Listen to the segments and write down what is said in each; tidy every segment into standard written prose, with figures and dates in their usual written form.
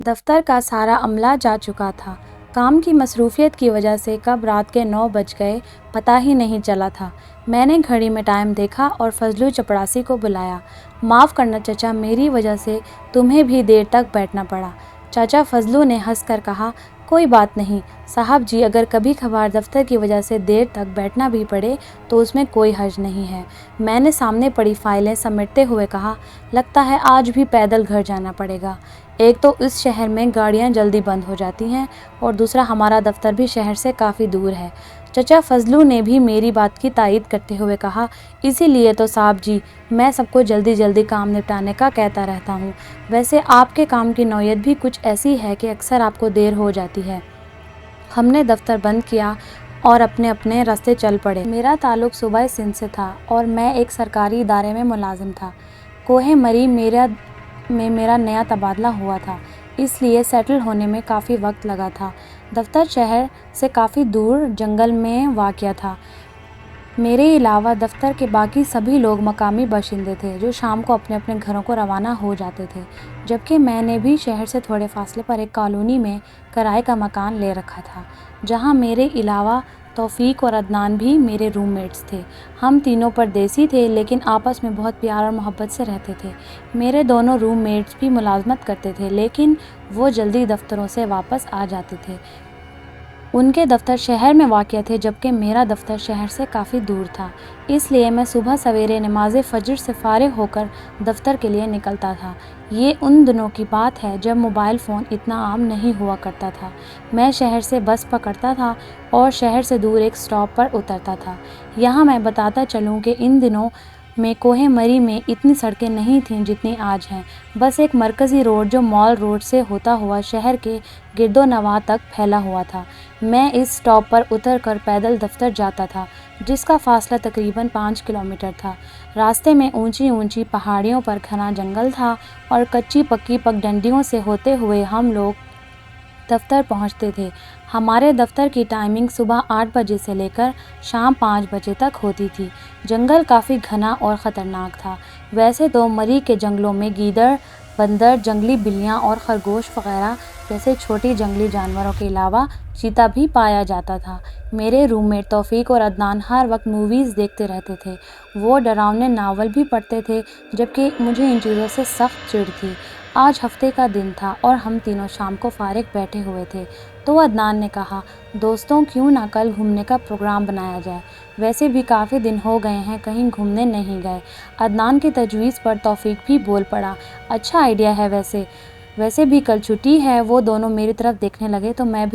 دفتر کا سارا عملہ جا چکا تھا۔ کام کی مصروفیت کی وجہ سے کب رات کے 9 بج گئے پتہ ہی نہیں چلا تھا۔ میں نے گھڑی میں ٹائم دیکھا اور فضلو چپڑاسی کو بلایا۔ معاف کرنا چچا، میری وجہ سے تمہیں بھی دیر تک بیٹھنا پڑا۔ چچا فضلو نے ہنس کر کہا، کوئی بات نہیں صاحب جی، اگر کبھی کبھار دفتر کی وجہ سے دیر تک بیٹھنا بھی پڑے تو اس میں کوئی حرج نہیں ہے۔ میں نے سامنے پڑی فائلیں سمیٹتے ہوئے کہا، لگتا ہے آج بھی پیدل گھر جانا پڑے گا۔ ایک تو اس شہر میں گاڑیاں جلدی بند ہو جاتی ہیں اور دوسرا ہمارا دفتر بھی شہر سے کافی دور ہے۔ چچا فضلو نے بھی میری بات کی تائید کرتے ہوئے کہا، اسی لیے تو صاحب جی میں سب کو جلدی جلدی کام نپٹانے کا کہتا رہتا ہوں۔ ویسے آپ کے کام کی نوعیت بھی کچھ ایسی ہے کہ اکثر آپ کو دیر ہو جاتی ہے۔ ہم نے دفتر بند کیا اور اپنے اپنے راستے چل پڑے۔ میرا تعلق صوبہ سندھ سے تھا اور میں ایک سرکاری ادارے میں ملازم تھا۔ کوہ مری میں میرا نیا تبادلہ ہوا تھا، اس لیے سیٹل ہونے میں کافی وقت لگا تھا۔ دفتر شہر سے کافی دور جنگل میں واقع تھا۔ میرے علاوہ دفتر کے باقی سبھی لوگ مقامی باشندے تھے جو شام کو اپنے اپنے گھروں کو روانہ ہو جاتے تھے، جبکہ میں نے بھی شہر سے تھوڑے فاصلے پر ایک کالونی میں کرائے کا مکان لے رکھا تھا، جہاں میرے علاوہ توفیق اور عدنان بھی میرے روم میٹس تھے۔ ہم تینوں پردیسی تھے لیکن آپس میں بہت پیار اور محبت سے رہتے تھے۔ میرے دونوں روم میٹس بھی ملازمت کرتے تھے لیکن وہ جلدی دفتروں سے واپس آ جاتے تھے۔ ان کے دفتر شہر میں واقع تھے جبکہ میرا دفتر شہر سے کافی دور تھا، اس لیے میں صبح سویرے نماز فجر سے فارغ ہو کر دفتر کے لیے نکلتا تھا۔ یہ ان دنوں کی بات ہے جب موبائل فون اتنا عام نہیں ہوا کرتا تھا۔ میں شہر سے بس پکڑتا تھا اور شہر سے دور ایک اسٹاپ پر اترتا تھا۔ یہاں میں بتاتا چلوں کہ ان دنوں میں کوہ مری میں اتنی سڑکیں نہیں تھیں جتنی آج ہیں، بس ایک مرکزی روڈ جو مال روڈ سے ہوتا ہوا شہر کے گرد و نواح تک پھیلا ہوا تھا۔ میں اس اسٹاپ پر اتر کر پیدل دفتر جاتا تھا، جس کا فاصلہ تقریباً 5 کلومیٹر تھا۔ راستے میں اونچی اونچی پہاڑیوں پر گھنا جنگل تھا اور کچی پکی پگڈنڈیوں سے ہوتے ہوئے ہم لوگ دفتر پہنچتے تھے۔ ہمارے دفتر کی ٹائمنگ صبح 8 بجے سے لے کر شام 5 بجے تک ہوتی تھی۔ جنگل کافی گھنا اور خطرناک تھا۔ ویسے تو مری کے جنگلوں میں گیدڑ، بندر، جنگلی بلیاں اور خرگوش وغیرہ جیسے چھوٹی جنگلی جانوروں کے علاوہ چیتا بھی پایا جاتا تھا۔ میرے روم میٹ توفیق اور عدنان ہر وقت موویز دیکھتے رہتے تھے۔ وہ ڈراؤنے ناول بھی پڑھتے تھے، جبکہ مجھے ان چیزوں سے سخت چڑ تھی۔ آج ہفتے کا دن تھا اور ہم تینوں شام کو فارغ بیٹھے ہوئے تھے تو عدنان نے کہا، دوستوں کیوں نہ کل گھومنے کا پروگرام بنایا جائے؟ ویسے بھی کافی دن ہو گئے ہیں کہیں گھومنے نہیں گئے۔ عدنان کی تجویز پر توفیق بھی بول پڑا، اچھا آئیڈیا ہے ویسے بھی کل چھٹی ہے۔ وہ دونوں میری طرف دیکھنے لگے تو میں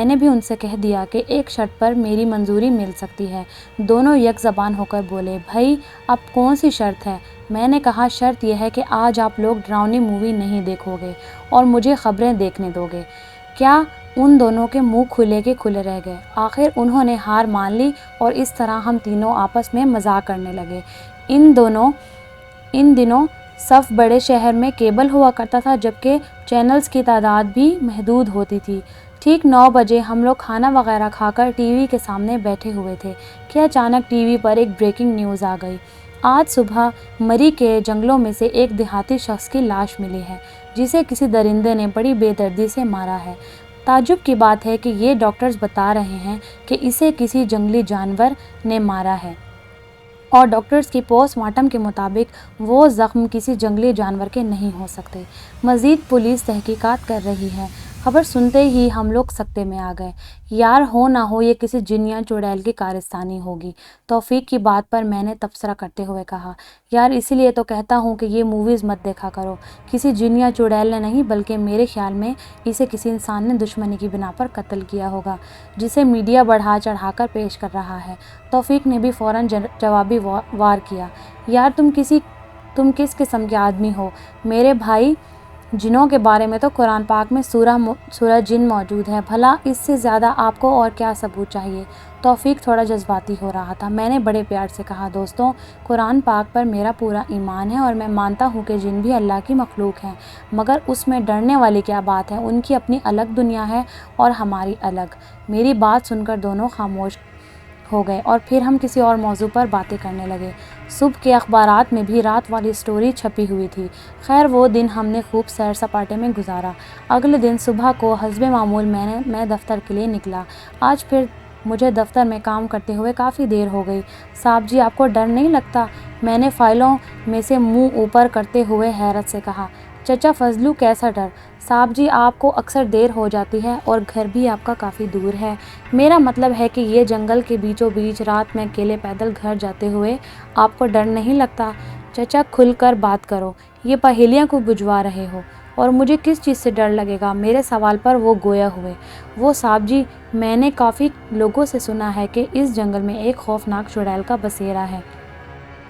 نے بھی ان سے کہہ دیا کہ ایک شرط پر میری منظوری مل سکتی ہے۔ دونوں یک زبان ہو کر بولے، بھائی اب کون سی شرط ہے؟ میں نے کہا، شرط یہ ہے کہ آج آپ لوگ ڈراؤنی مووی نہیں دیکھو گے اور مجھے خبریں دیکھنے دو گے۔ کیا؟ ان دونوں کے منہ کھلے کے کھلے رہ گئے۔ آخر انہوں نے ہار مان لی اور اس طرح ہم تینوں آپس میں مذاق کرنے لگے۔ ان دنوں صرف بڑے شہر میں کیبل ہوا کرتا تھا جبکہ چینلز کی تعداد بھی محدود ہوتی تھی۔ ٹھیک 9 بجے ہم لوگ کھانا وغیرہ کھا کر ٹی وی کے سامنے بیٹھے ہوئے تھے کہ اچانک ٹی وی پر ایک بریکنگ نیوز آ گئی۔ آج صبح مری کے جنگلوں میں سے ایک دیہاتی شخص کی لاش ملی ہے جسے کسی درندے نے بڑی بے دردی سے مارا ہے۔ تعجب کی بات ہے کہ یہ ڈاکٹرز بتا رہے ہیں کہ اسے کسی جنگلی جانور نے مارا ہے اور ڈاکٹرز کی پوسٹ مارٹم کے مطابق وہ زخم کسی جنگلی جانور کے نہیں ہو سکتے۔ مزید پولیس تحقیقات کر رہی ہے۔ خبر سنتے ہی ہم لوگ سکتے میں آ گئے۔ یار ہو نہ ہو یہ کسی جن یا چڑیل کی کارستانی ہوگی، توفیق کی بات پر میں نے تبصرہ کرتے ہوئے کہا۔ یار اسی لیے تو کہتا ہوں کہ یہ موویز مت دیکھا کرو۔ کسی جن یا چڑیل نے نہیں بلکہ میرے خیال میں اسے کسی انسان نے دشمنی کی بنا پر قتل کیا ہوگا جسے میڈیا بڑھا چڑھا کر پیش کر رہا ہے۔ توفیق نے بھی فوراً جوابی وار کیا، یار تم کس قسم کے آدمی ہو میرے بھائی؟ جنوں کے بارے میں تو قرآن پاک میں سورہ جن موجود ہے، بھلا اس سے زیادہ آپ کو اور کیا ثبوت چاہیے؟ توفیق تھوڑا جذباتی ہو رہا تھا۔ میں نے بڑے پیار سے کہا، دوستوں قرآن پاک پر میرا پورا ایمان ہے اور میں مانتا ہوں کہ جن بھی اللہ کی مخلوق ہیں، مگر اس میں ڈرنے والی کیا بات ہے؟ ان کی اپنی الگ دنیا ہے اور ہماری الگ۔ میری بات سن کر دونوں خاموش ہو گئے اور پھر ہم کسی اور موضوع پر باتیں کرنے لگے۔ صبح کے اخبارات میں بھی رات والی سٹوری چھپی ہوئی تھی۔ خیر وہ دن ہم نے خوب سیر سپاٹے میں گزارا۔ اگلے دن صبح کو حسب معمول میں دفتر کے لیے نکلا۔ آج پھر مجھے دفتر میں کام کرتے ہوئے کافی دیر ہو گئی۔ صاحب جی آپ کو ڈر نہیں لگتا؟ میں نے فائلوں میں سے منہ اوپر کرتے ہوئے حیرت سے کہا۔ چچا فضلو کیسا ڈر؟ صاحب جی آپ کو اکثر دیر ہو جاتی ہے اور گھر بھی آپ کا کافی دور ہے۔ میرا مطلب ہے کہ یہ جنگل کے بیچوں بیچ رات میں اکیلے پیدل گھر جاتے ہوئے آپ کو ڈر نہیں لگتا؟ چچا کھل کر بات کرو، یہ پہیلیاں کو بجھوا رہے ہو، اور مجھے کس چیز سے ڈر لگے گا؟ میرے سوال پر وہ گویا ہوئے۔ وہ صاحب جی میں نے کافی لوگوں سے سنا ہے کہ اس جنگل میں ایک خوفناک چڑیل کا بسیرا ہے،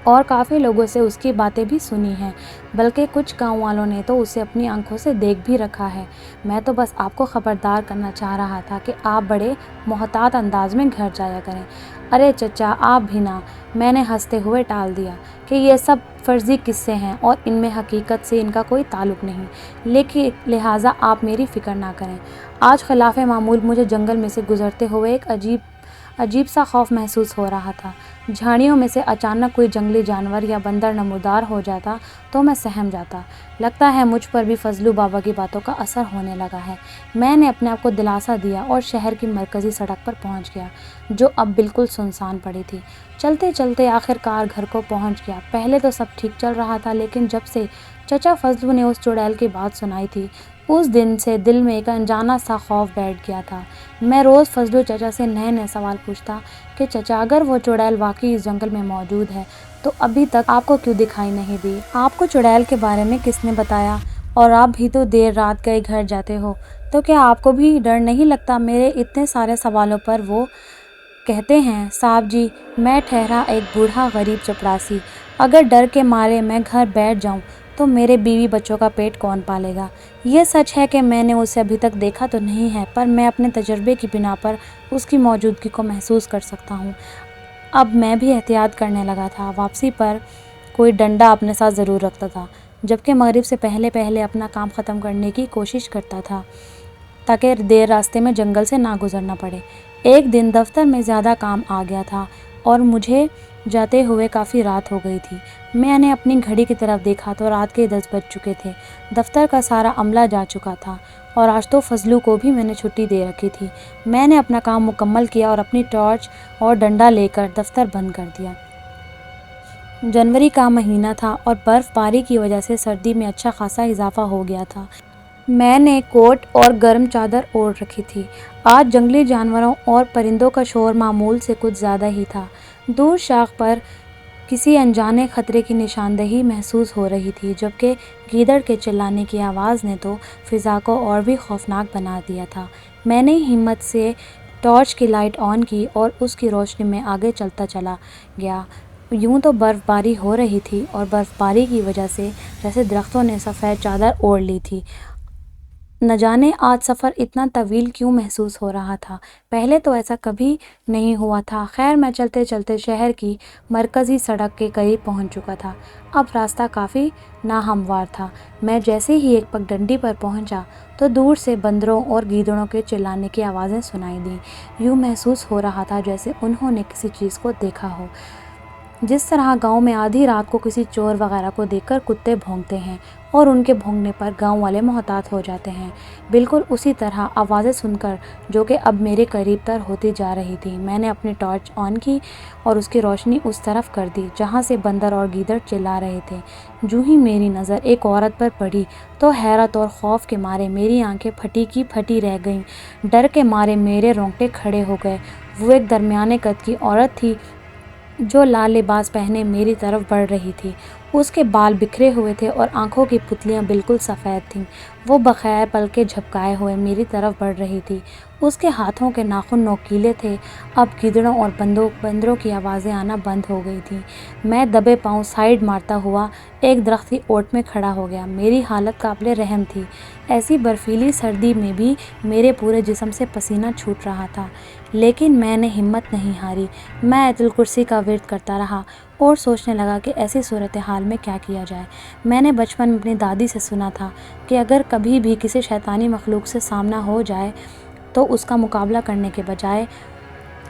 اور کافی لوگوں سے اس کی باتیں بھی سنی ہیں، بلکہ کچھ گاؤں والوں نے تو اسے اپنی آنکھوں سے دیکھ بھی رکھا ہے۔ میں تو بس آپ کو خبردار کرنا چاہ رہا تھا کہ آپ بڑے محتاط انداز میں گھر جایا کریں۔ ارے چچا آپ بھی نہ، میں نے ہنستے ہوئے ٹال دیا کہ یہ سب فرضی قصے ہیں اور ان میں حقیقت سے ان کا کوئی تعلق نہیں، لیکن لہٰذا آپ میری فکر نہ کریں۔ آج خلاف معمول مجھے جنگل میں سے گزرتے ہوئے ایک عجیب سا خوف محسوس ہو رہا تھا۔ جھاڑیوں میں سے اچانک کوئی جنگلی جانور یا بندر نمودار ہو جاتا تو میں سہم جاتا۔ لگتا ہے مجھ پر بھی فضلو بابا کی باتوں کا اثر ہونے لگا ہے۔ میں نے اپنے آپ کو دلاسا دیا اور شہر کی مرکزی سڑک پر پہنچ گیا، جو اب بالکل سنسان پڑی تھی۔ چلتے چلتے آخر کار گھر کو پہنچ گیا۔ پہلے تو سب ٹھیک چل رہا تھا، لیکن جب سے چچا فضلو نے اس چڑیل کی بات سنائی تھی، اس دن سے دل میں ایک انجانا سا خوف بیٹھ گیا تھا۔ میں روز فضلو چچا سے نئے نئے سوال پوچھتا کہ چچا اگر وہ چڑیل واقعی اس جنگل میں موجود ہے تو ابھی تک آپ کو کیوں دکھائی نہیں دی؟ آپ کو چڑیل کے بارے میں کس نے بتایا؟ اور آپ بھی تو دیر رات گئے گھر جاتے ہو، تو کیا آپ کو بھی ڈر نہیں لگتا؟ میرے اتنے سارے سوالوں پر وہ کہتے ہیں، صاحب جی میں ٹھہرا ایک بوڑھا غریب چپڑاسی، اگر ڈر کے مارے میں گھر بیٹھ جاؤں تو میرے بیوی بچوں کا پیٹ کون پالے گا؟ یہ سچ ہے کہ میں نے اسے ابھی تک دیکھا تو نہیں ہے، پر میں اپنے تجربے کی بنا پر اس کی موجودگی کو محسوس کر سکتا ہوں۔ اب میں بھی احتیاط کرنے لگا تھا۔ واپسی پر کوئی ڈنڈا اپنے ساتھ ضرور رکھتا تھا، جبکہ مغرب سے پہلے اپنا کام ختم کرنے کی کوشش کرتا تھا تاکہ دیر راستے میں جنگل سے نہ گزرنا پڑے۔ ایک دن دفتر میں زیادہ کام آ گیا تھا اور مجھے جاتے ہوئے کافی رات ہو گئی تھی۔ میں نے اپنی گھڑی کی طرف دیکھا تو رات کے 10 بج چکے تھے۔ دفتر کا سارا عملہ جا چکا تھا اور آج تو فضلو کو بھی میں نے چھٹی دے رکھی تھی۔ میں نے اپنا کام مکمل کیا اور اپنی ٹارچ اور ڈنڈا لے کر دفتر بند کر دیا۔ جنوری کا مہینہ تھا اور برف باری کی وجہ سے سردی میں اچھا خاصا اضافہ ہو گیا تھا۔ میں نے کوٹ اور گرم چادر اوڑھ رکھی تھی۔ آج جنگلی جانوروں اور پرندوں کا شور معمول سے کچھ زیادہ ہی تھا۔ دور شاخ پر کسی انجانے خطرے کی نشاندہی محسوس ہو رہی تھی، جبکہ گیدڑ کے چلانے کی آواز نے تو فضا کو اور بھی خوفناک بنا دیا تھا۔ میں نے ہمت سے ٹارچ کی لائٹ آن کی اور اس کی روشنی میں آگے چلتا چلا گیا۔ یوں تو برف باری ہو رہی تھی اور برف باری کی وجہ سے جیسے درختوں نے سفید چادر اوڑھ لی تھی۔ نہ جانے آج سفر اتنا طویل کیوں محسوس ہو رہا تھا، پہلے تو ایسا کبھی نہیں ہوا تھا۔ خیر میں چلتے چلتے شہر کی مرکزی سڑک کے قریب پہنچ چکا تھا۔ اب راستہ کافی ناہموار تھا۔ میں جیسے ہی ایک پگڈنڈی پر پہنچا تو دور سے بندروں اور گیدڑوں کے چلانے کی آوازیں سنائی دیں۔ یوں محسوس ہو رہا تھا جیسے انہوں نے کسی چیز کو دیکھا ہو، جس طرح گاؤں میں آدھی رات کو کسی چور وغیرہ کو دیکھ کر کتے بھونکتے ہیں اور ان کے بھونکنے پر گاؤں والے محتاط ہو جاتے ہیں، بالکل اسی طرح آوازیں سن کر، جو کہ اب میرے قریب تر ہوتی جا رہی تھی۔ میں نے اپنی ٹارچ آن کی اور اس کی روشنی اس طرف کر دی جہاں سے بندر اور گیدڑ چلا رہے تھے۔ جو ہی میری نظر ایک عورت پر پڑی تو حیرت اور خوف کے مارے میری آنکھیں پھٹی کی پھٹی رہ گئیں۔ ڈر کے مارے میرے رونگٹے کھڑے ہو گئے۔ وہ ایک درمیانے قد کی عورت تھی جو لال لباس پہنے میری طرف بڑھ رہی تھی۔ اس کے بال بکھرے ہوئے تھے اور آنکھوں کی پتلیاں بالکل سفید تھیں۔ وہ بغیر پلکیں جھپکائے ہوئے میری طرف بڑھ رہی تھی۔ اس کے ہاتھوں کے ناخن نوکیلے تھے۔ اب گیدڑوں اور بندروں کی آوازیں آنا بند ہو گئی تھیں۔ میں دبے پاؤں سائیڈ مارتا ہوا ایک درخت کی اوٹ میں کھڑا ہو گیا۔ میری حالت قابل رحم تھی۔ ایسی برفیلی سردی میں بھی میرے پورے جسم سے پسینہ چھوٹ رہا تھا، لیکن میں نے ہمت نہیں ہاری۔ میں آیت الکرسی کا ورد کرتا رہا اور سوچنے لگا کہ ایسی صورتحال میں کیا کیا جائے۔ میں نے بچپن میں اپنی دادی سے سنا تھا کہ اگر کبھی بھی کسی شیطانی مخلوق سے سامنا ہو جائے تو اس کا مقابلہ کرنے کے بجائے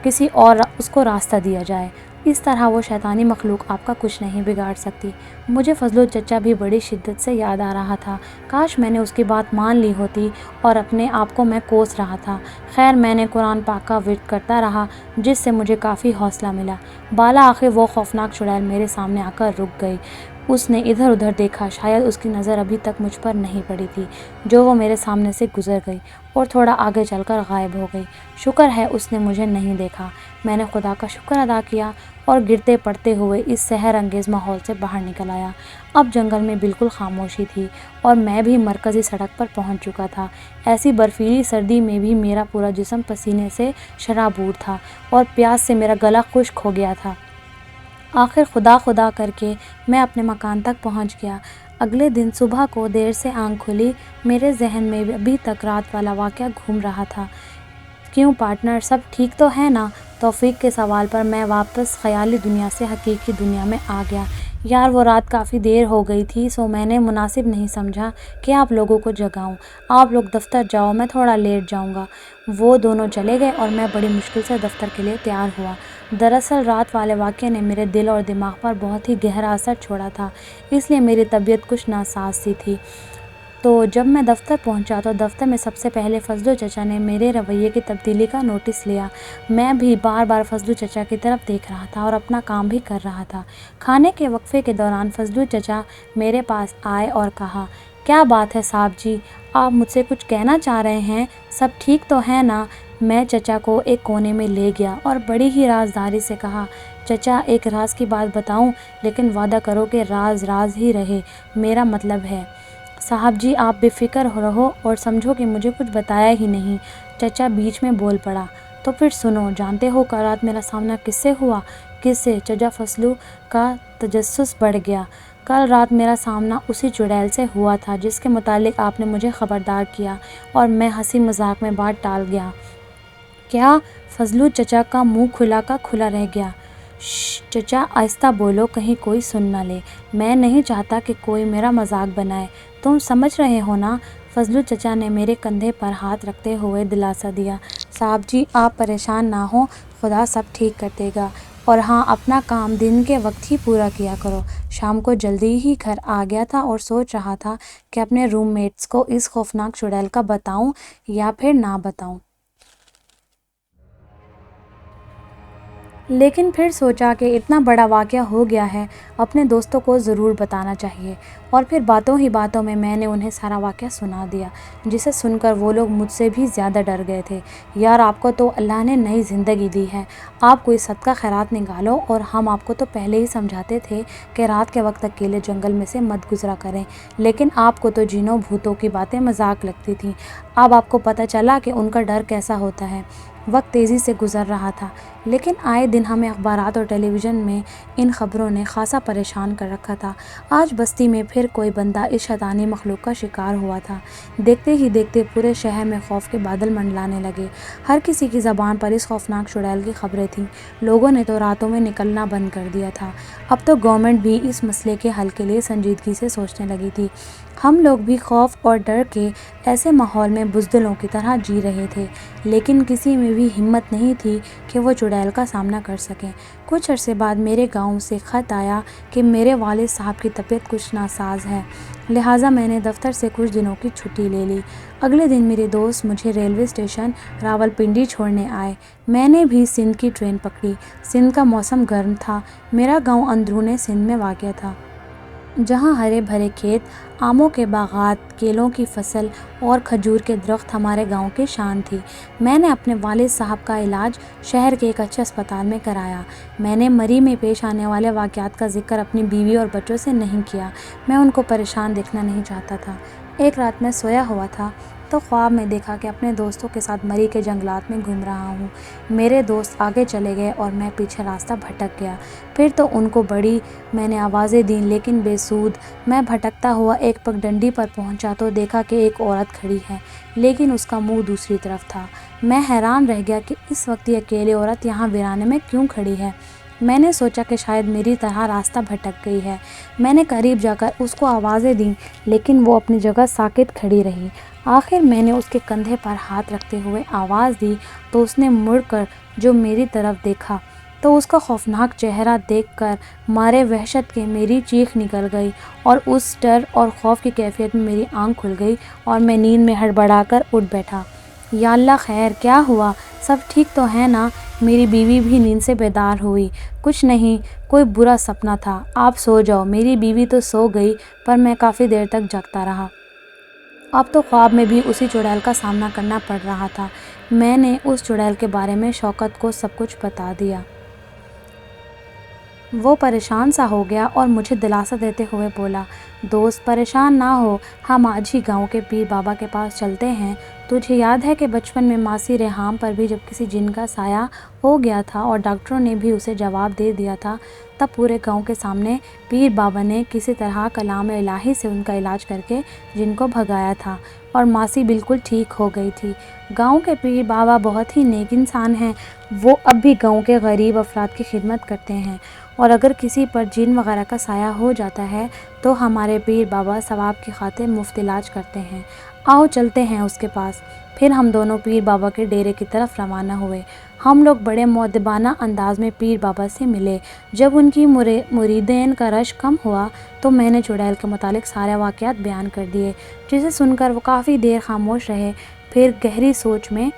کسی اور اس کو راستہ دیا جائے۔ اس طرح وہ شیطانی مخلوق آپ کا کچھ نہیں بگاڑ سکتی۔ مجھے فضلو چچا بھی بڑی شدت سے یاد آ رہا تھا۔ کاش میں نے اس کی بات مان لی ہوتی، اور اپنے آپ کو میں کوس رہا تھا۔ خیر میں نے قرآن پاک کا ورد کرتا رہا، جس سے مجھے کافی حوصلہ ملا۔ بالا آخر وہ خوفناک چڑیل میرے سامنے آ کر رک گئی۔ اس نے ادھر ادھر دیکھا، شاید اس کی نظر ابھی تک مجھ پر نہیں پڑی تھی، جو وہ میرے سامنے سے گزر گئی اور تھوڑا آگے چل کر غائب ہو گئی۔ شکر ہے اس نے مجھے نہیں دیکھا۔ میں نے خدا کا شکر ادا کیا اور گرتے پڑتے ہوئے اس سحر انگیز ماحول سے باہر نکل آیا۔ اب جنگل میں بالکل خاموشی تھی اور میں بھی مرکزی سڑک پر پہنچ چکا تھا۔ ایسی برفیلی سردی میں بھی میرا پورا جسم پسینے سے شرابور تھا اور پیاس سے میرا گلا خشک ہو گیا تھا۔ آخر خدا خدا کر کے میں اپنے مکان تک پہنچ گیا۔ اگلے دن صبح کو دیر سے آنکھ کھلی، میرے ذہن میں ابھی تک رات والا واقعہ گھوم رہا تھا۔ کیوں پارٹنر، سب ٹھیک تو ہے نا؟ توفیق کے سوال پر میں واپس خیالی دنیا سے حقیقی دنیا میں آ گیا۔ یار وہ رات کافی دیر ہو گئی تھی، سو میں نے مناسب نہیں سمجھا کہ آپ لوگوں کو جگاؤں۔ آپ لوگ دفتر جاؤ، میں تھوڑا لیٹ جاؤں گا۔ وہ دونوں چلے گئے اور میں بڑی مشکل سے دفتر کے لیے تیار ہوا۔ دراصل رات والے واقعے نے میرے دل اور دماغ پر بہت ہی گہرا اثر چھوڑا تھا، اس لیے میری طبیعت کچھ ناساز سی تھی۔ تو جب میں دفتر پہنچا تو دفتر میں سب سے پہلے فضلو چچا نے میرے رویے کی تبدیلی کا نوٹس لیا۔ میں بھی بار بار فضلو چچا کی طرف دیکھ رہا تھا اور اپنا کام بھی کر رہا تھا۔ کھانے کے وقفے کے دوران فضلو چچا میرے پاس آئے اور کہا، کیا بات ہے صاحب جی، آپ مجھ سے کچھ کہنا چاہ رہے ہیں؟ سب ٹھیک تو ہے نا؟ میں چچا کو ایک کونے میں لے گیا اور بڑی ہی رازداری سے کہا، چچا ایک راز کی بات بتاؤں، لیکن وعدہ کرو کہ راز راز ہی رہے۔ میرا مطلب ہے صاحب جی آپ بے فکر رہو اور سمجھو کہ مجھے کچھ بتایا ہی نہیں۔ چچا بیچ میں بول پڑا، تو پھر سنو، جانتے ہو کل رات میرا سامنا کس سے ہوا؟ کس سے؟ چچا فضلو کا تجسس بڑھ گیا۔ کل رات میرا سامنا اسی چڑیل سے ہوا تھا جس کے متعلق آپ نے مجھے خبردار کیا، اور میں ہنسی مذاق میں بات ٹال گیا۔ کیا؟ فضلو چچا کا منہ کھلا کا کھلا رہ گیا۔ شش چچا آہستہ بولو، کہیں کوئی سن نہ لے۔ میں نہیں چاہتا کہ کوئی میرا مذاق بنائے، تم سمجھ رہے ہو نا؟ فضلو چچا نے میرے کندھے پر ہاتھ رکھتے ہوئے دلاسا دیا، صاحب جی آپ پریشان نہ ہوں، خدا سب ٹھیک کر دے گا۔ اور ہاں، اپنا کام دن کے وقت ہی پورا کیا کرو۔ شام کو جلدی ہی گھر آ گیا تھا اور سوچ رہا تھا کہ اپنے روم میٹس کو اس خوفناک چڑیل کا بتاؤں یا پھر نہ بتاؤں۔ لیکن پھر سوچا کہ اتنا بڑا واقعہ ہو گیا ہے، اپنے دوستوں کو ضرور بتانا چاہیے، اور پھر باتوں ہی باتوں میں نے انہیں سارا واقعہ سنا دیا، جسے سن کر وہ لوگ مجھ سے بھی زیادہ ڈر گئے تھے۔ یار آپ کو تو اللہ نے نئی زندگی دی ہے، آپ کوئی صدقہ خیرات نکالو، اور ہم آپ کو تو پہلے ہی سمجھاتے تھے کہ رات کے وقت اکیلے جنگل میں سے مت گزرا کریں، لیکن آپ کو تو جنوں بھوتوں کی باتیں مذاق لگتی تھیں۔ اب آپ کو پتہ چلا کہ ان کا ڈر کیسا ہوتا ہے۔ وقت تیزی سے گزر رہا تھا، لیکن آئے دن ہمیں اخبارات اور ٹیلی ویژن میں ان خبروں نے خاصا پریشان کر رکھا تھا۔ آج بستی میں پھر کوئی بندہ اس شیطانی مخلوق کا شکار ہوا تھا۔ دیکھتے ہی دیکھتے پورے شہر میں خوف کے بادل منڈلانے لگے۔ ہر کسی کی زبان پر اس خوفناک چڑیل کی خبریں تھیں۔ لوگوں نے تو راتوں میں نکلنا بند کر دیا تھا۔ اب تو گورنمنٹ بھی اس مسئلے کے حل کے لیے سنجیدگی سے سوچنے لگی تھی۔ ہم لوگ بھی خوف اور ڈر کے ایسے ماحول میں بزدلوں کی طرح جی رہے تھے، لیکن کسی میں بھی ہمت نہیں تھی کہ وہ چڑیل کا سامنا کر سکیں۔ کچھ عرصے بعد میرے گاؤں سے خط آیا کہ میرے والد صاحب کی طبیعت کچھ ناساز ہے، لہٰذا میں نے دفتر سے کچھ دنوں کی چھٹی لے لی۔ اگلے دن میرے دوست مجھے ریلوے اسٹیشن راولپنڈی چھوڑنے آئے۔ میں نے بھی سندھ کی ٹرین پکڑی۔ سندھ کا موسم گرم تھا۔ میرا گاؤں اندرون سندھ میں واقع تھا، جہاں ہرے بھرے کھیت، آموں کے باغات، کیلوں کی فصل اور کھجور کے درخت ہمارے گاؤں کی شان تھی۔ میں نے اپنے والد صاحب کا علاج شہر کے ایک اچھے اسپتال میں کرایا۔ میں نے مری میں پیش آنے والے واقعات کا ذکر اپنی بیوی اور بچوں سے نہیں کیا، میں ان کو پریشان دیکھنا نہیں چاہتا تھا۔ ایک رات میں سویا ہوا تھا تو خواب میں دیکھا کہ اپنے دوستوں کے ساتھ مری کے جنگلات میں گھوم رہا ہوں۔ میرے دوست آگے چلے گئے اور میں پیچھے راستہ بھٹک گیا۔ پھر تو ان کو بڑی میں نے آوازیں دیں، لیکن بے سود۔ میں بھٹکتا ہوا ایک پگڈنڈی پر پہنچا تو دیکھا کہ ایک عورت کھڑی ہے، لیکن اس کا منہ دوسری طرف تھا۔ میں حیران رہ گیا کہ اس وقت یہ اکیلی عورت یہاں ویرانے میں کیوں کھڑی ہے۔ میں نے سوچا کہ شاید میری طرح راستہ بھٹک گئی ہے۔ میں نے قریب جا کر اس کو آوازیں دیں، لیکن وہ اپنی جگہ ساکت کھڑی رہی۔ آخر میں نے اس کے کندھے پر ہاتھ رکھتے ہوئے آواز دی تو اس نے مڑ کر جو میری طرف دیکھا تو تو اس کا خوفناک چہرہ دیکھ کر مارے وحشت کے میری چیخ نکل گئی اور اس ڈر اور خوف کی کیفیت میں میری آنکھ کھل گئی اور میں نیند میں ہڑبڑا کر اٹھ بیٹھا۔ یا اللہ خیر، کیا ہوا؟ سب ٹھیک تو ہے نا؟ میری بیوی بھی نیند سے بیدار ہوئی۔ کچھ نہیں، کوئی برا سپنا تھا، آپ سو جاؤ۔ میری بیوی تو سو گئی پر میں کافی دیر تک جاگتا رہا۔ اب تو خواب میں بھی اسی چڑیل کا سامنا کرنا پڑ رہا تھا۔ میں نے اس چڑیل کے بارے میں شوکت کو سب کچھ بتا دیا۔ وہ پریشان سا ہو گیا اور مجھے دلاسا دیتے ہوئے بولا، دوست پریشان نہ ہو، ہم آج ہی گاؤں کے پیر بابا کے پاس چلتے ہیں۔ تجھے یاد ہے کہ بچپن میں ماسی ریحام پر بھی جب کسی جن کا سایہ ہو گیا تھا اور ڈاکٹروں نے بھی اسے جواب دے دیا تھا، تب پورے گاؤں کے سامنے پیر بابا نے کسی طرح کلام الہی سے ان کا علاج کر کے جن کو بھگایا تھا اور ماسی بالکل ٹھیک ہو گئی تھی۔ گاؤں کے پیر بابا بہت ہی نیک انسان ہیں۔ وہ اب بھی گاؤں کے غریب افراد کی خدمت کرتے ہیں اور اگر کسی پر جن وغیرہ کا سایہ ہو جاتا ہے تو ہمارے پیر بابا ثواب کی خاطر مفت علاج کرتے ہیں۔ آؤ چلتے ہیں اس کے پاس۔ پھر ہم دونوں پیر بابا کے ڈیرے کی طرف روانہ ہوئے۔ ہم لوگ بڑے مؤدبانہ انداز میں پیر بابا سے ملے۔ جب ان کی مریدین کا رش کم ہوا تو میں نے چڑیل کے متعلق سارے واقعات بیان کر دیے، جسے سن کر وہ کافی دیر خاموش رہے، پھر گہری سوچ میں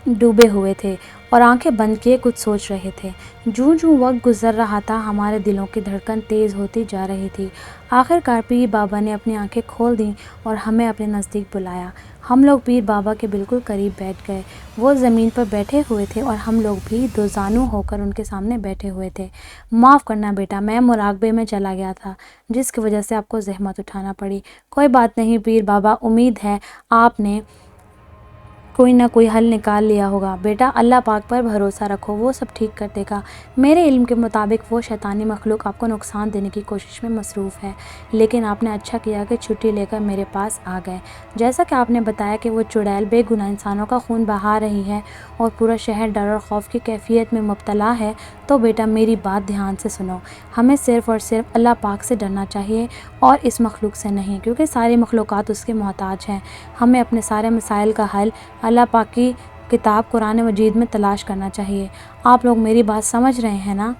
ڈوبے ہوئے تھے اور آنکھیں بند کیے کچھ سوچ رہے تھے۔ جوں وقت گزر رہا تھا ہمارے دلوں کی دھڑکن تیز ہوتی جا رہی تھی۔ آخرکار پیر بابا نے اپنی آنکھیں کھول دیں اور ہمیں اپنے نزدیک بلایا۔ ہم لوگ پیر بابا کے بالکل قریب بیٹھ گئے۔ وہ زمین پر بیٹھے ہوئے تھے اور ہم لوگ بھی دو زانو ہو کر ان کے سامنے بیٹھے ہوئے تھے۔ معاف کرنا بیٹا، میں مراقبے میں چلا گیا تھا جس کی وجہ سے آپ کو زحمت اٹھانا پڑی۔ کوئی بات نہیں پیر بابا، امید ہے آپ نے کوئی نہ کوئی حل نکال لیا ہوگا۔ بیٹا اللہ پاک پر بھروسہ رکھو، وہ سب ٹھیک کر دے گا۔ میرے علم کے مطابق وہ شیطانی مخلوق آپ کو نقصان دینے کی کوشش میں مصروف ہے، لیکن آپ نے اچھا کیا کہ چھٹی لے کر میرے پاس آ گئے۔ جیسا کہ آپ نے بتایا کہ وہ چڑیل بے گناہ انسانوں کا خون بہا رہی ہے اور پورا شہر ڈر اور خوف کی کیفیت میں مبتلا ہے، تو بیٹا میری بات دھیان سے سنو۔ ہمیں صرف اور صرف اللہ پاک سے ڈرنا چاہیے اور اس مخلوق سے نہیں، کیونکہ ساری مخلوقات اس کے محتاج ہیں۔ ہمیں اپنے سارے مسائل کا حل اللہ پاک کی کتاب قرآن مجید میں تلاش کرنا چاہیے۔ آپ لوگ میری بات سمجھ رہے ہیں نا؟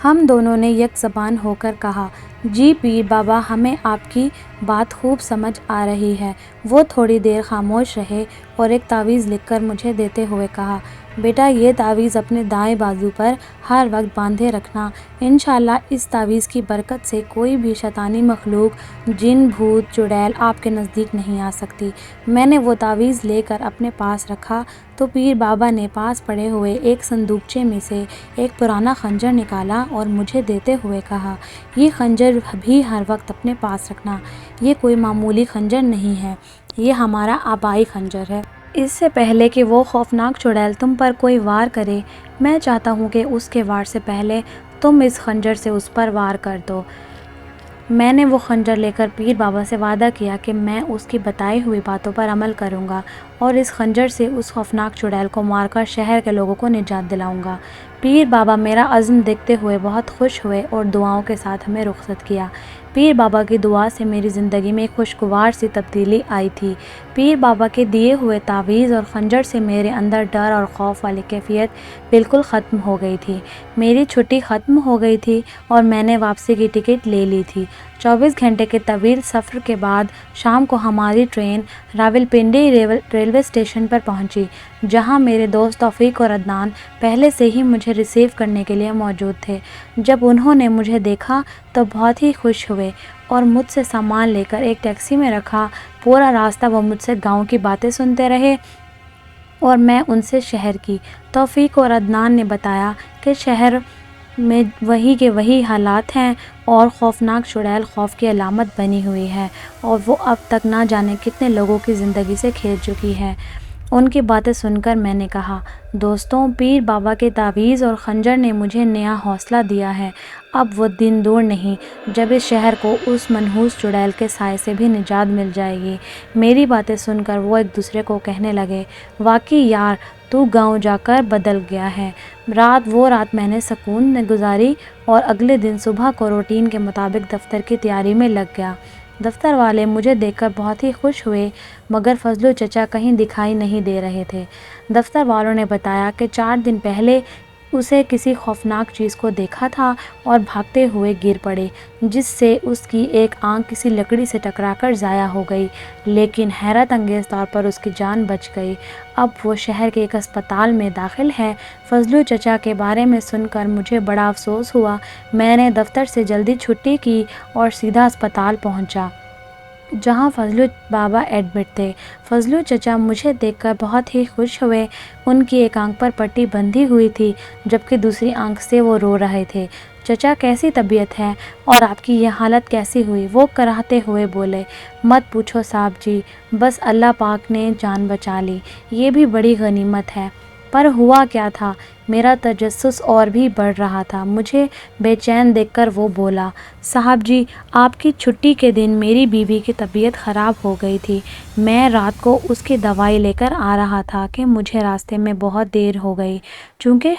ہم دونوں نے یک زبان ہو کر کہا، جی پیر بابا، ہمیں آپ کی بات خوب سمجھ آ رہی ہے۔ وہ تھوڑی دیر خاموش رہے اور ایک تعویذ لکھ کر مجھے دیتے ہوئے کہا، بیٹا یہ تعویذ اپنے دائیں بازو پر ہر وقت باندھے رکھنا۔ انشاءاللہ اس تعویذ کی برکت سے کوئی بھی شیطانی مخلوق، جن، بھوت، چڑیل آپ کے نزدیک نہیں آ سکتی۔ میں نے وہ تعویذ لے کر اپنے پاس رکھا تو پیر بابا نے پاس پڑے ہوئے ایک صندوقچے میں سے ایک پرانا خنجر نکالا اور مجھے دیتے ہوئے کہا، یہ خنجر بھی ہر وقت اپنے پاس رکھنا۔ یہ کوئی معمولی خنجر نہیں ہے، یہ ہمارا آبائی خنجر ہے۔ اس سے پہلے کہ وہ خوفناک چڑیل تم پر کوئی وار کرے، میں چاہتا ہوں کہ اس کے وار سے پہلے تم اس خنجر سے اس پر وار کر دو۔ میں نے وہ خنجر لے کر پیر بابا سے وعدہ کیا کہ میں اس کی بتائی ہوئی باتوں پر عمل کروں گا اور اس خنجر سے اس خوفناک چڑیل کو مار کر شہر کے لوگوں کو نجات دلاؤں گا۔ پیر بابا میرا عزم دیکھتے ہوئے بہت خوش ہوئے اور دعاؤں کے ساتھ ہمیں رخصت کیا۔ پیر بابا کی دعا سے میری زندگی میں ایک خوشگوار سی تبدیلی آئی تھی۔ پیر بابا کے دیے ہوئے تعویذ اور خنجر سے میرے اندر ڈر اور خوف والی کیفیت بالکل ختم ہو گئی تھی۔ میری چھٹی ختم ہو گئی تھی اور میں نے واپسی کی ٹکٹ لے لی تھی۔ 24 گھنٹے کے طویل سفر کے بعد شام کو ہماری ٹرین راولپنڈی ریلوے اسٹیشن پر پہنچی، جہاں میرے دوست توفیق اور عدنان پہلے سے ہی مجھے ریسیو کرنے کے لیے موجود تھے۔ جب انہوں نے مجھے دیکھا تو بہت ہی خوش ہوئے اور مجھ سے سامان لے کر ایک ٹیکسی میں رکھا۔ پورا راستہ وہ مجھ سے گاؤں کی باتیں سنتے رہے اور میں ان سے شہر کی۔ توفیق اور عدنان نے بتایا کہ شہر میں وہی کے وہی حالات ہیں اور خوفناک چڑیل خوف کی علامت بنی ہوئی ہے اور وہ اب تک نہ جانے کتنے لوگوں کی زندگی سے کھیل چکی ہے۔ ان کی باتیں سن کر میں نے کہا، دوستوں، پیر بابا کے تعویذ اور خنجر نے مجھے نیا حوصلہ دیا ہے۔ اب وہ دن دور نہیں جب اس شہر کو اس منحوس چڑیل کے سائے سے بھی نجات مل جائے گی۔ میری باتیں سن کر وہ ایک دوسرے کو کہنے لگے، واقعی یار، تو گاؤں جا کر بدل گیا ہے۔ وہ رات میں نے سکون میں گزاری اور اگلے دن صبح کو روٹین کے مطابق دفتر کی تیاری میں لگ گیا۔ دفتر والے مجھے دیکھ کر بہت ہی خوش ہوئے، مگر فضلو چچا کہیں دکھائی نہیں دے رہے تھے۔ دفتر والوں نے بتایا کہ 4 دن پہلے اسے کسی خوفناک چیز کو دیکھا تھا اور بھاگتے ہوئے گر پڑے، جس سے اس کی ایک آنکھ کسی لکڑی سے ٹکرا کر ضائع ہو گئی، لیکن حیرت انگیز طور پر اس کی جان بچ گئی۔ اب وہ شہر کے ایک اسپتال میں داخل ہے۔ فضلو چچا کے بارے میں سن کر مجھے بڑا افسوس ہوا۔ میں نے دفتر سے جلدی چھٹی کی اور سیدھا اسپتال پہنچا، جہاں فضلو بابا ایڈمٹ تھے۔ فضلو چچا مجھے دیکھ کر بہت ہی خوش ہوئے۔ ان کی ایک آنکھ پر پٹی بندھی ہوئی تھی، جبکہ دوسری آنکھ سے وہ رو رہے تھے۔ چچا کیسی طبیعت ہے اور آپ کی یہ حالت کیسی ہوئی؟ وہ کراہتے ہوئے بولے۔ مت پوچھو صاحب جی، بس اللہ پاک نے جان بچا لی، یہ بھی بڑی غنیمت ہے۔ پر ہوا کیا تھا؟ میرا تجسس اور بھی بڑھ رہا تھا۔ مجھے بے چین دیکھ کر وہ بولا، صاحب جی، آپ کی چھٹی کے دن میری بیوی کی طبیعت خراب ہو گئی تھی۔ میں رات کو اس کی دوائی لے کر آ رہا تھا کہ مجھے راستے میں بہت دیر ہو گئی۔ چونکہ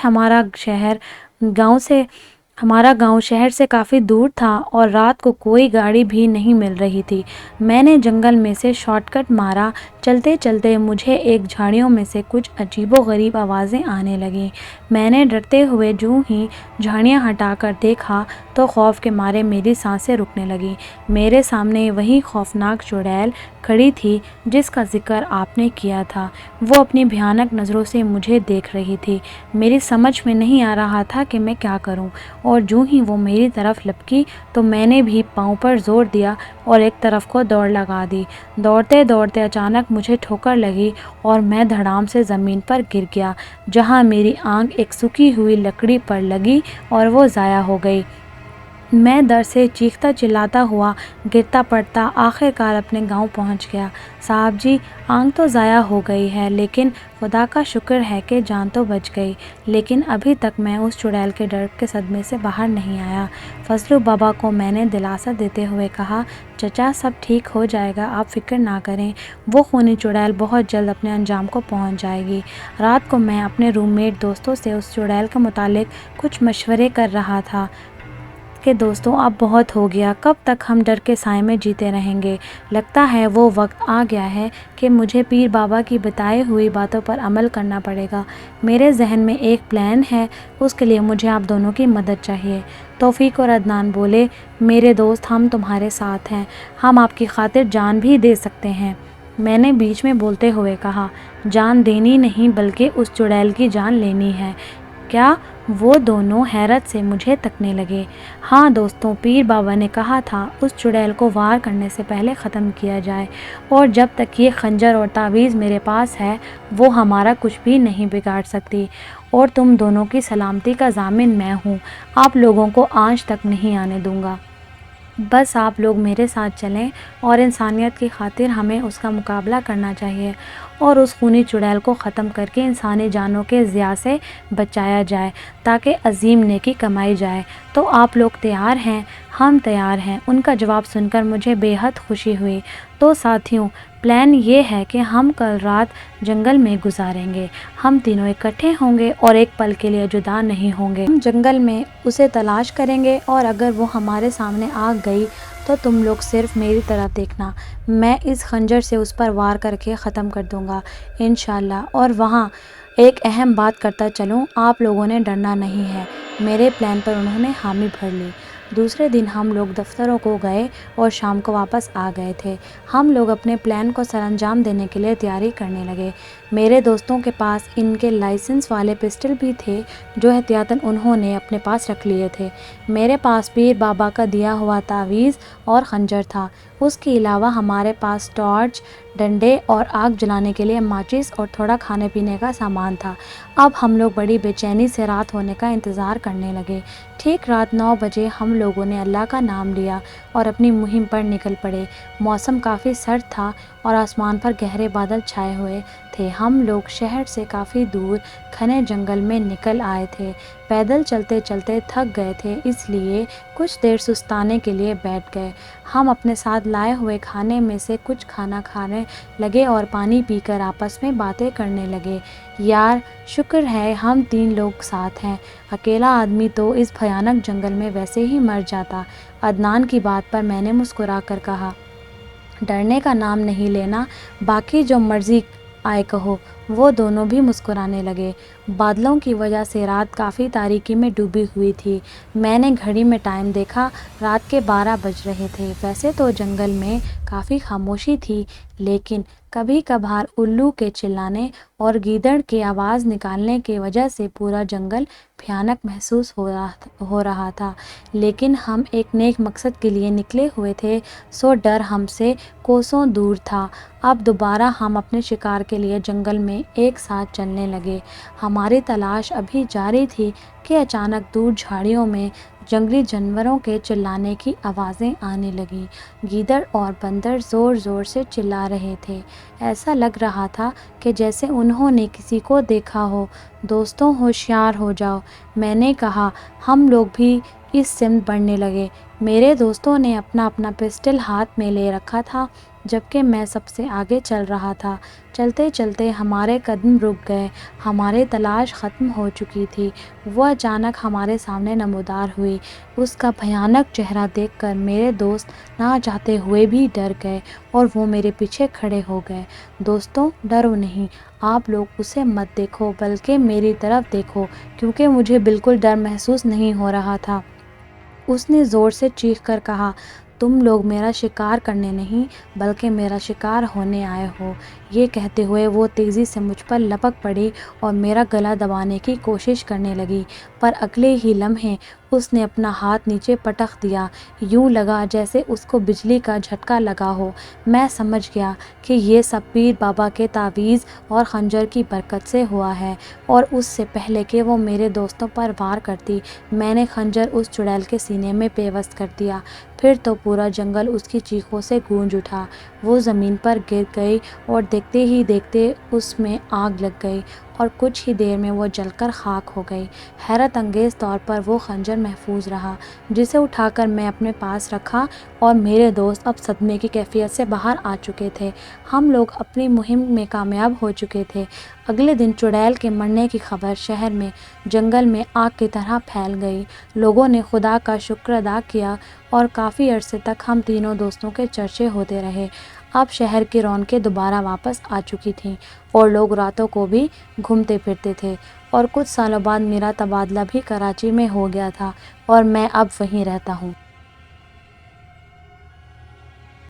ہمارا گاؤں شہر سے کافی دور تھا اور رات کو کوئی گاڑی بھی نہیں مل رہی تھی۔ میں نے جنگل میں سے شارٹ کٹ مارا۔ چلتے چلتے مجھے ایک جھاڑیوں میں سے کچھ عجیب و غریب آوازیں آنے لگیں۔ میں نے ڈرتے ہوئے جو ہی جھاڑیاں ہٹا کر دیکھا تو خوف کے مارے میری سانسیں رکنے لگیں۔ میرے سامنے وہی خوفناک چڑیل کھڑی تھی جس کا ذکر آپ نے کیا تھا۔ وہ اپنی بھیانک نظروں سے مجھے دیکھ رہی تھی۔ میری سمجھ میں نہیں آ رہا تھا کہ میں کیا کروں، اور جو ہی وہ میری طرف لپکی تو میں نے بھی پاؤں پر زور دیا اور ایک طرف کو دوڑ لگا دی۔ دوڑتے دوڑتے اچانک مجھے ٹھوکر لگی اور میں دھڑام سے زمین پر گر گیا، جہاں میری آنکھ ایک سوکھی ہوئی لکڑی پر لگی اور وہ ضائع ہو گئی۔ میں ڈر سے چیختا چلاتا ہوا گرتا پڑتا آخر کار اپنے گاؤں پہنچ گیا۔ صاحب جی، آنکھ تو ضائع ہو گئی ہے، لیکن خدا کا شکر ہے کہ جان تو بچ گئی۔ لیکن ابھی تک میں اس چڑیل کے ڈر کے صدمے سے باہر نہیں آیا۔ فضلو بابا کو میں نے دلاسا دیتے ہوئے کہا، چچا سب ٹھیک ہو جائے گا، آپ فکر نہ کریں۔ وہ خونی چڑیل بہت جلد اپنے انجام کو پہنچ جائے گی۔ رات کو میں اپنے روم میٹ دوستوں سے اس چڑیل کے متعلق کچھ مشورے کر رہا تھا کہ دوستوں اب بہت ہو گیا، کب تک ہم ڈر کے سائے میں جیتے رہیں گے؟ لگتا ہے وہ وقت آ گیا ہے کہ مجھے پیر بابا کی بتائی ہوئی باتوں پر عمل کرنا پڑے گا۔ میرے ذہن میں ایک پلان ہے، اس کے لیے مجھے آپ دونوں کی مدد چاہیے۔ توفیق اور عدنان بولے، میرے دوست، ہم تمہارے ساتھ ہیں، ہم آپ کی خاطر جان بھی دے سکتے ہیں۔ میں نے بیچ میں بولتے ہوئے کہا، جان دینی نہیں بلکہ اس چڑیل کی جان لینی ہے کیا؟ وہ دونوں حیرت سے مجھے تکنے لگے۔ ہاں دوستوں، پیر بابا نے کہا تھا اس چڑیل کو وار کرنے سے پہلے ختم کیا جائے، اور جب تک یہ خنجر اور تعویذ میرے پاس ہے وہ ہمارا کچھ بھی نہیں بگاڑ سکتی، اور تم دونوں کی سلامتی کا ضامن میں ہوں، آپ لوگوں کو آنچ تک نہیں آنے دوں گا۔ بس آپ لوگ میرے ساتھ چلیں اور انسانیت کی خاطر ہمیں اس کا مقابلہ کرنا چاہیے اور اس خونی چڑیل کو ختم کر کے انسانی جانوں کے ضیاع سے بچایا جائے تاکہ عظیم نیکی کمائی جائے۔ تو آپ لوگ تیار ہیں؟ ہم تیار ہیں۔ ان کا جواب سن کر مجھے بے حد خوشی ہوئی۔ تو ساتھیوں، پلان یہ ہے کہ ہم کل رات جنگل میں گزاریں گے۔ ہم تینوں اکٹھے ہوں گے اور ایک پل کے لیے جدا نہیں ہوں گے۔ ہم جنگل میں اسے تلاش کریں گے اور اگر وہ ہمارے سامنے آ گئی تو تم لوگ صرف میری طرف دیکھنا، میں اس خنجر سے اس پر وار کر کے ختم کر دوں گا انشاءاللہ۔ اور وہاں ایک اہم بات کرتا چلوں، آپ لوگوں نے ڈرنا نہیں ہے۔ میرے پلان پر انہوں نے حامی بھر لی۔ دوسرے دن ہم لوگ دفتروں کو گئے اور شام کو واپس آ گئے تھے۔ ہم لوگ اپنے پلان کو سر انجام دینے کے لیے تیاری کرنے لگے۔ میرے دوستوں کے پاس ان کے لائسنس والے پسٹل بھی تھے جو احتیاطاً انہوں نے اپنے پاس رکھ لیے تھے۔ میرے پاس پیر بابا کا دیا ہوا تعویذ اور خنجر تھا۔ اس کے علاوہ ہمارے پاس ٹارچ، ڈنڈے اور آگ جلانے کے لیے ماچس اور تھوڑا کھانے پینے کا سامان تھا۔ اب ہم لوگ بڑی بے چینی سے رات ہونے کا انتظار کرنے لگے۔ ٹھیک رات 9 بجے ہم لوگوں نے اللہ کا نام لیا اور اپنی مہم پر نکل پڑے۔ موسم کافی سرد تھا اور آسمان پر گہرے بادل چھائے ہوئے تھے۔ ہم لوگ شہر سے کافی دور گھنے جنگل میں نکل آئے تھے۔ پیدل چلتے چلتے تھک گئے تھے، اس لیے کچھ دیر سستانے کے لیے بیٹھ گئے۔ ہم اپنے ساتھ لائے ہوئے کھانے میں سے کچھ کھانا کھانے لگے اور پانی پی کر آپس میں باتیں کرنے لگے۔ یار، شکر ہے ہم 3 لوگ ساتھ ہیں، اکیلا آدمی تو اس بھیانک جنگل میں ویسے ہی مر جاتا۔ عدنان کی بات پر میں نے مسکرا کر کہا، ڈرنے کا نام نہیں لینا، باقی جو مرضی آئے کہو۔ وہ دونوں بھی مسکرانے لگے۔ بادلوں کی وجہ سے رات کافی تاریکی میں ڈوبی ہوئی تھی۔ میں نے گھڑی میں ٹائم دیکھا، رات کے 12 بج رہے تھے۔ ویسے تو جنگل میں کافی خاموشی تھی، لیکن کبھی کبھار الو کے چلانے اور گیدڑ کے آواز نکالنے کی وجہ سے پورا جنگل بھیانک محسوس ہو رہا تھا۔ لیکن ہم ایک نیک مقصد کے لیے نکلے ہوئے تھے، سو ڈر ہم سے کوسوں دور تھا۔ اب دوبارہ ہم اپنے شکار کے لیے جنگل میں ایک ساتھ چلنے لگے۔ ہماری تلاش ابھی جاری تھی کہ اچانک دور جھاڑیوں میں جنگلی جانوروں کے چلانے کی آوازیں آنے لگیں۔ گیدڑ اور بندر زور زور سے چلا رہے تھے۔ ایسا لگ رہا تھا کہ جیسے انہوں نے کسی کو دیکھا ہو۔ دوستوں، ہوشیار ہو جاؤ، میں نے کہا۔ ہم لوگ بھی اس سمت بڑھنے لگے۔ میرے دوستوں نے اپنا اپنا پسٹل ہاتھ میں لے رکھا تھا، جبکہ میں سب سے آگے چل رہا تھا۔ چلتے چلتے ہمارے قدم رک گئے۔ ہماری تلاش ختم ہو چکی تھی۔ وہ اچانک ہمارے سامنے نمودار ہوئی۔ اس کا بھیانک چہرہ دیکھ کر میرے دوست نہ چاہتے ہوئے بھی ڈر گئے اور وہ میرے پیچھے کھڑے ہو گئے۔ دوستوں، ڈرو نہیں، آپ لوگ اسے مت دیکھو بلکہ میری طرف دیکھو، کیونکہ مجھے بالکل ڈر محسوس نہیں ہو رہا تھا۔ اس نے زور سے چیخ کر کہا، تم لوگ میرا شکار کرنے نہیں بلکہ میرا شکار ہونے آئے ہو۔ یہ کہتے ہوئے وہ تیزی سے مجھ پر لپک پڑی اور میرا گلا دبانے کی کوشش کرنے لگی، پر اگلے ہی لمحے اس نے اپنا ہاتھ نیچے پٹک دیا۔ یوں لگا جیسے اس کو بجلی کا جھٹکا لگا ہو۔ میں سمجھ گیا کہ یہ سب پیر بابا کے تعویذ اور خنجر کی برکت سے ہوا ہے، اور اس سے پہلے کہ وہ میرے دوستوں پر وار کرتی، میں نے خنجر اس چڑیل کے سینے میں پیوست کر دیا۔ پھر تو پورا جنگل اس کی چیخوں سے گونج اٹھا۔ وہ زمین پر گر گئی اور دیکھتے ہی دیکھتے اس میں آگ لگ گئی اور کچھ ہی دیر میں وہ جل کر خاک ہو گئی۔ حیرت انگیز طور پر وہ خنجر محفوظ رہا، جسے اٹھا کر میں اپنے پاس رکھا، اور میرے دوست اب صدمے کی کیفیت سے باہر آ چکے تھے۔ ہم لوگ اپنی مہم میں کامیاب ہو چکے تھے۔ اگلے دن چڑیل کے مرنے کی خبر شہر میں جنگل میں آگ کی طرح پھیل گئی۔ لوگوں نے خدا کا شکر ادا کیا اور کافی عرصے تک ہم تینوں دوستوں کے چرچے ہوتے رہے۔ اب شہر کی رونقیں دوبارہ واپس آ چکی تھیں اور لوگ راتوں کو بھی گھومتے پھرتے تھے، اور کچھ سالوں بعد میرا تبادلہ بھی کراچی میں ہو گیا تھا اور میں اب وہیں رہتا ہوں۔